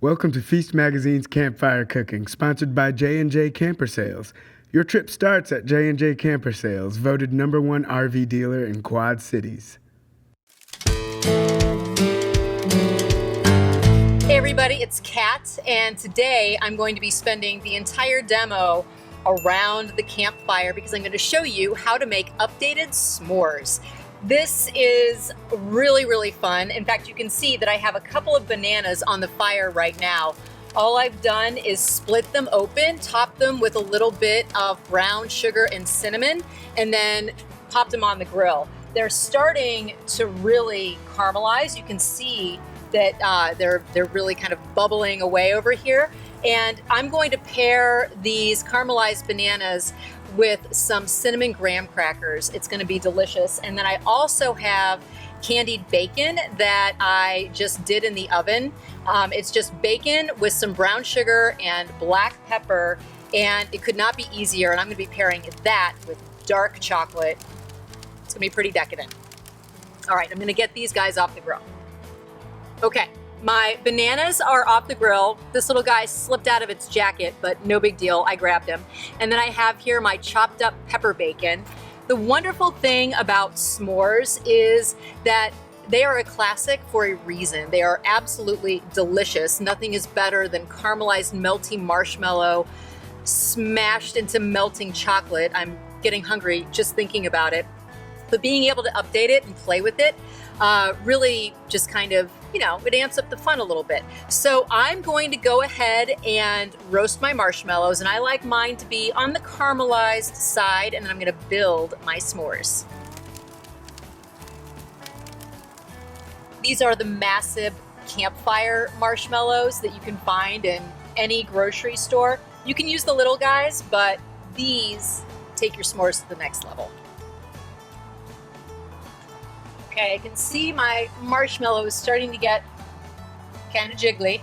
Welcome to Feast Magazine's Campfire Cooking, sponsored by J&J Camper Sales. Your trip starts at J&J Camper Sales, voted #1 RV dealer in Quad Cities. Hey everybody, it's Kat, and today I'm going to be spending the entire demo around the campfire because I'm going to show you how to make updated s'mores. This is really fun. In fact, you can see that I have a couple of bananas on the fire right now. All I've done is split them open, top them with a little bit of brown sugar and cinnamon, and then popped them on the grill. They're starting to really caramelize. You can see that they're really kind of bubbling away over here. And I'm going to pair these caramelized bananas with some cinnamon graham crackers. It's going to be delicious. And then I also have candied bacon that I just did in the oven. It's just bacon with some brown sugar and black pepper, and it could not be easier. And I'm going to be pairing that with dark chocolate. It's going to be pretty decadent. All right, I'm going to get these guys off the grill. Okay, my bananas are off the grill. This little guy slipped out of its jacket, but no big deal, I grabbed him. And then I have here my chopped up pepper bacon. The wonderful thing about s'mores is that they are a classic for a reason. They are absolutely delicious. Nothing is better than caramelized melty marshmallow smashed into melting chocolate. I'm getting hungry just thinking about it. But being able to update it and play with it really just kind of, it amps up the fun a little bit. So I'm going to go ahead and roast my marshmallows, and I like mine to be on the caramelized side, and then I'm going to build my s'mores. These are the massive campfire marshmallows that you can find in any grocery store. You can use the little guys, but these take your s'mores to the next level. Okay, I can see my marshmallow is starting to get kind of jiggly.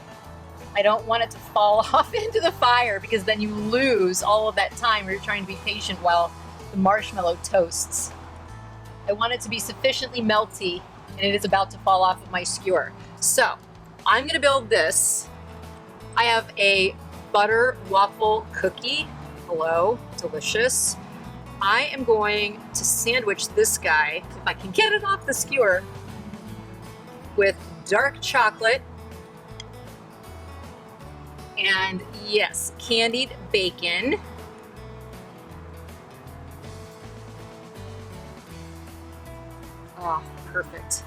I don't want it to fall off into the fire because then you lose all of that time where you're trying to be patient while the marshmallow toasts. I want it to be sufficiently melty, and it is about to fall off of my skewer. So I'm going to build this. I have a butter waffle cookie. Hello, delicious. I am going to sandwich this guy, if I can get it off the skewer, with dark chocolate and, yes, candied bacon. Oh, perfect.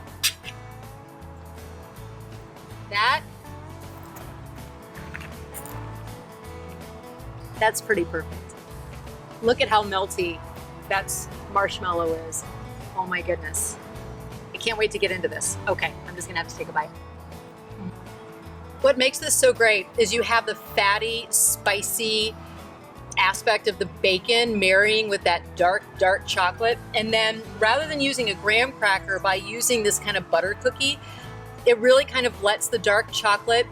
That's pretty perfect. Look at how melty that marshmallow is. Oh my goodness. I can't wait to get into this. Okay, I'm just gonna have to take a bite. What makes this so great is you have the fatty, spicy aspect of the bacon marrying with that dark chocolate. And then rather than using a graham cracker, by using this kind of butter cookie, it really kind of lets the dark chocolate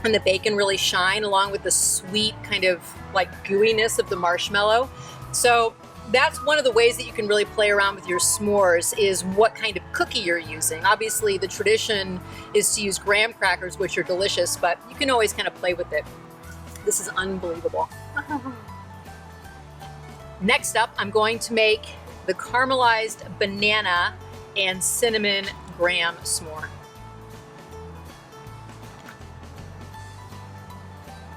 and the bacon really shine along with the sweet kind of like gooiness of the marshmallow. So that's one of the ways that you can really play around with your s'mores, is what kind of cookie you're using. Obviously the tradition is to use graham crackers, which are delicious, but you can always kind of play with it. This is unbelievable. Next up, I'm going to make the caramelized banana and cinnamon graham s'more.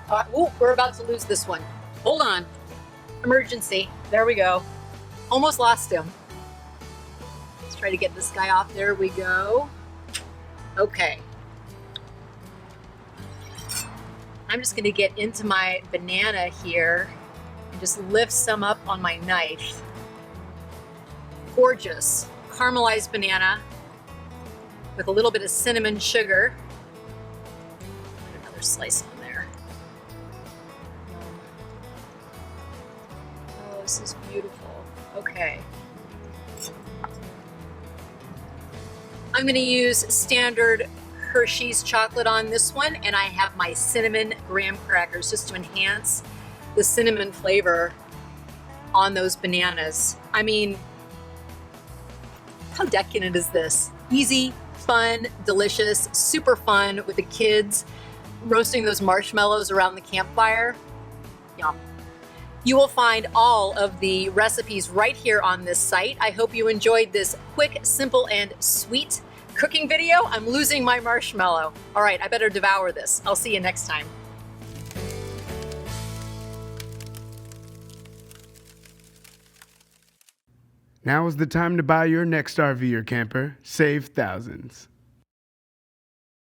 Oh, we're about to lose this one. Hold on. Emergency. There we go. Almost lost him. Let's try to get this guy off. There we go. Okay. I'm just going to get into my banana here and just lift some up on my knife. Gorgeous. Caramelized banana with a little bit of cinnamon sugar. Put another slice on there. Oh, this is beautiful. Okay. I'm going to use standard Hershey's chocolate on this one, and I have my cinnamon graham crackers just to enhance the cinnamon flavor on those bananas. I mean, how decadent is this? Easy, fun, delicious, super fun with the kids. roasting those marshmallows around the campfire. Yum. You will find all of the recipes right here on this site. I hope you enjoyed this quick, simple, and sweet cooking video. I'm losing my marshmallow. All right, I better devour this. I'll see you next time. Now is the time to buy your next RV or camper. Save thousands.